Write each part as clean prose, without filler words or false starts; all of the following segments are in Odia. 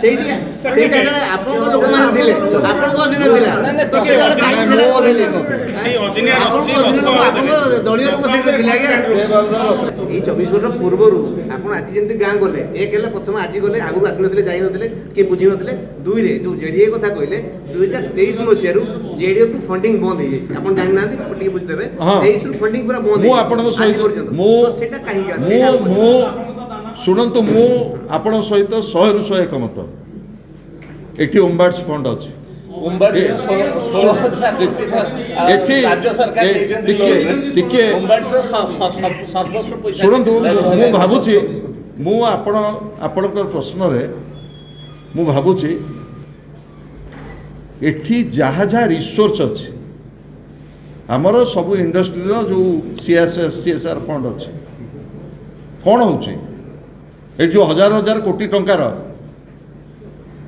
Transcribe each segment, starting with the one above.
ସେଇଠି ସେଇଟା ଜଣେ ଆପଣଙ୍କ ଲୋକମାନେ ଥିଲେ ଆପଣଙ୍କ ଅଧୀନ ଥିଲା ତ ସେତେବେଳେ କାହିଁକି ସେଟା କହିଲେ ଆପଣଙ୍କ ଅଧୀନ ଲୋକ ଆପଣଙ୍କ ଦଳୀୟ ଲୋକ ସେଇଠି ଥିଲେ ଆଜ୍ଞା। ଏଇ 24 ବର୍ଷ ପୂର୍ବରୁ ଆପଣ ଆଜି ଯେମିତି ଗାଁ ଗଲେ ଏକ ହେଲେ ପ୍ରଥମେ ଆଜି ଗଲେ ଆଗରୁ ଆସିନଥିଲେ ଯାଇନଥିଲେ କିଏ ବୁଝିନଥିଲେ ଦୁଇରେ ଯୋଉ ଜେଡିଏ କଥା କହିଲେ 2023 ମସିହାରୁ ଜେଡିଏ କୁ ଫଣ୍ଡିଂ ବନ୍ଦ ହେଇଯାଇଛି ଆପଣ ଜାଣିନାହାନ୍ତି ଟିକେ ବୁଝିଦେବେ 23 ରୁ ଫଣ୍ଡିଂ ପୁରା ବନ୍ଦ ମୁଁ ଆପଣଙ୍କ ସହିତ ସେଟା କାହିଁକି ମୁଁ ଶୁଣନ୍ତୁ ମୁଁ ଆପଣଙ୍କ ସହିତ 100 ରୁ 100 ଏକମତ। ଏଠି ଓମ୍ବାର୍ଡସ ଫଣ୍ଡ ଅଛି ଶୁଣନ୍ତୁ ମୁଁ ଭାବୁଛି ମୁଁ ଆପଣଙ୍କର ପ୍ରଶ୍ନରେ ମୁଁ ଭାବୁଛି ଏଠି ଯାହା ଯାହା ରିସୋର୍ସ ଅଛି ଆମର ସବୁ ଇଣ୍ଡଷ୍ଟ୍ରିର ଯେଉଁ CSR ଫଣ୍ଡ ଅଛି କ'ଣ ହେଉଛି ଏ ଯେଉଁ ହଜାର ହଜାର କୋଟି ଟଙ୍କାର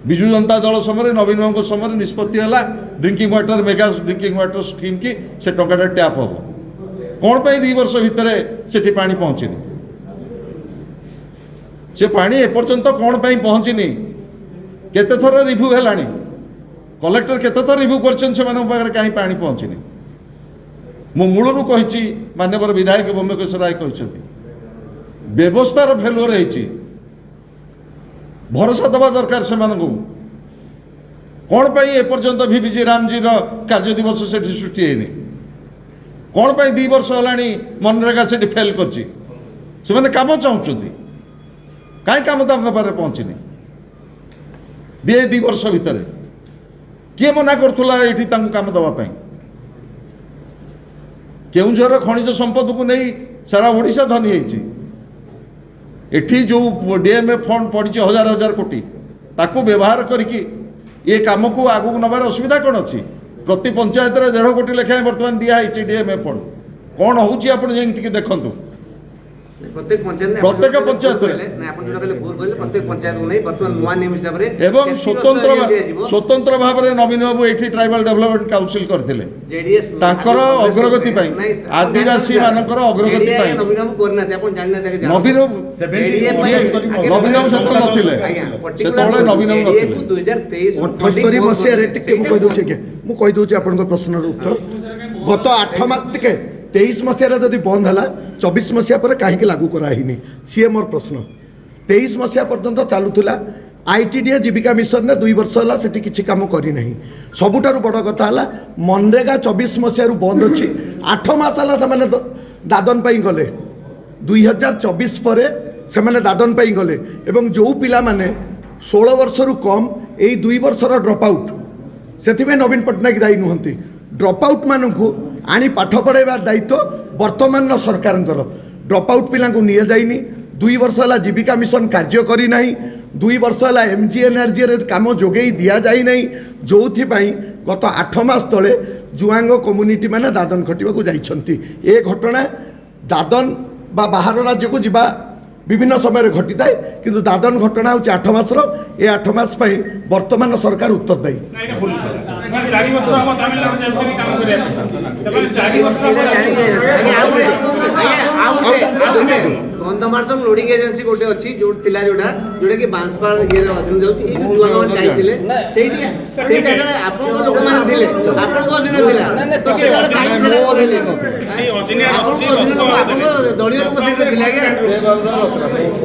ବିଜୁ ଜନତା ଦଳ ସମୟରେ ନବୀନ ବାବୁଙ୍କ ସମୟରେ ନିଷ୍ପତ୍ତି ହେଲା drinking water mega drinking water scheme କି ସେ ଟଙ୍କାଟା ଟ୍ୟାପ୍ ହେବ କ'ଣ ପାଇଁ 2 ବର୍ଷ ଭିତରେ ସେଠି ପାଣି ପହଞ୍ଚିନି ସେ ପାଣି ଏପର୍ଯ୍ୟନ୍ତ କ'ଣ ପାଇଁ ପହଞ୍ଚିନି କେତେ ଥର ରିଭ୍ୟୁ ହେଲାଣି କଲେକ୍ଟର କେତେ ଥର ରିଭ୍ୟୁ କରିଛନ୍ତି ସେମାନଙ୍କ ପାଖରେ କାହିଁ ପାଣି ପହଞ୍ଚିନି ମୁଁ ମୂଳରୁ କହିଛି ମାନ୍ୟବର ବିଧାୟକ ବ୍ରହ୍ମକେଶ୍ୱର ରାୟ କହିଛନ୍ତି ବ୍ୟବସ୍ଥାର ଫେଲୁଅର ହେଇଛି ଭରସା ଦେବା ଦରକାର ସେମାନଙ୍କୁ କ'ଣ ପାଇଁ ଏପର୍ଯ୍ୟନ୍ତ ଭିଭିଜି ରାମଜୀର କାର୍ଯ୍ୟ ଦିବସ ସେଠି ସୃଷ୍ଟି ହେଇନି କ'ଣ ପାଇଁ 2 ବର୍ଷ ହେଲାଣି ମନରେଗା ସେଠି ଫେଲ୍ କରିଛି ସେମାନେ କାମ ଚାହୁଁଛନ୍ତି କାହିଁ କାମ ତାଙ୍କ ପାଖରେ ପହଞ୍ଚିନି 2 ବର୍ଷ ଭିତରେ କିଏ ମନା କରୁଥିଲା ଏଠି ତାଙ୍କୁ କାମ ଦେବା ପାଇଁ କେଉଁଝର ଖଣିଜ ସମ୍ପଦକୁ ନେଇ ସାରା ଓଡ଼ିଶା ଧନୀ ହେଇଛି ଏଠି ଯେଉଁ DMF ଫଣ୍ଡ ପଡ଼ିଛି ହଜାର ହଜାର କୋଟି ତାକୁ ବ୍ୟବହାର କରିକି ଏ କାମକୁ ଆଗକୁ ନେବାର ଅସୁବିଧା କ'ଣ ଅଛି ପ୍ରତି ପଞ୍ଚାୟତରେ 1.5 କୋଟି ଲେଖାଏଁ ବର୍ତ୍ତମାନ ଦିଆହେଇଛି DMF ଫଣ୍ଡ କ'ଣ ହେଉଛି ଆପଣ ଯାଇକି ଟିକେ ଦେଖନ୍ତୁ प्रत्येक पंचायत एवं स्वतंत्र भाव में नवीन बाबू ये ट्राइबल डेवलपमेंट काउंसिल करते अग्रगति आदिवासी मानकर अग्रगति नवीन नवीन प्रश्न उत्तर गत 8 मास 23 मसीह जदि बंद है 24 मसीहा पर कहीं लागू कराही सी मोर प्रश्न 23 मसीहा पर्यंत चलूला ITDA जीविका मिशन ने 2 वर्ष है से किसी काम करना सबुठार बड़ कथा है मनरेगा 24 मसीह बंद अच्छी 8 मास है से दादन गले 2024 पर से दादन गले एवं जो पिला माने 16 वर्ष रु कम यही 2 वर्षर ड्रप आउट से नवीन पट्टनायक दायी नुहति ड्रप आउट मानू आनी पाठ पढ़ाइबार दायित्व वर्तमान सरकार ड्रप आउट पिला निया जाइनी 2 वर्ष है जीविका मिशन कार्य करना 2 वर्ष है MGNRG काम जोगे दिया जाए ना जो गत 8 मास तले जुआंग कम्युनिटी मैंने दादन खटिबा जाइछंती ए घटना दादन बा बाहर राज्य को जीवा विभिन्न समय घटी थाए किंतु दादन घटना हूँ 8 मासर ए 8 मास वर्तमान सरकार उत्तरदायी गंधमार्दन लोडिंग एजेंसी गोटे अच्छी जो थिला जोडा जोडा कि बांसपाल ये अधीन जाउची ए दुआगन जाइतिले सेठी सेटा जने आपन लोक मान थिले आपन को अधीन थिला तो सेटा काई सेटा कहले आपन को अधीन लोक आपन दलिय लोक सेटा थिला के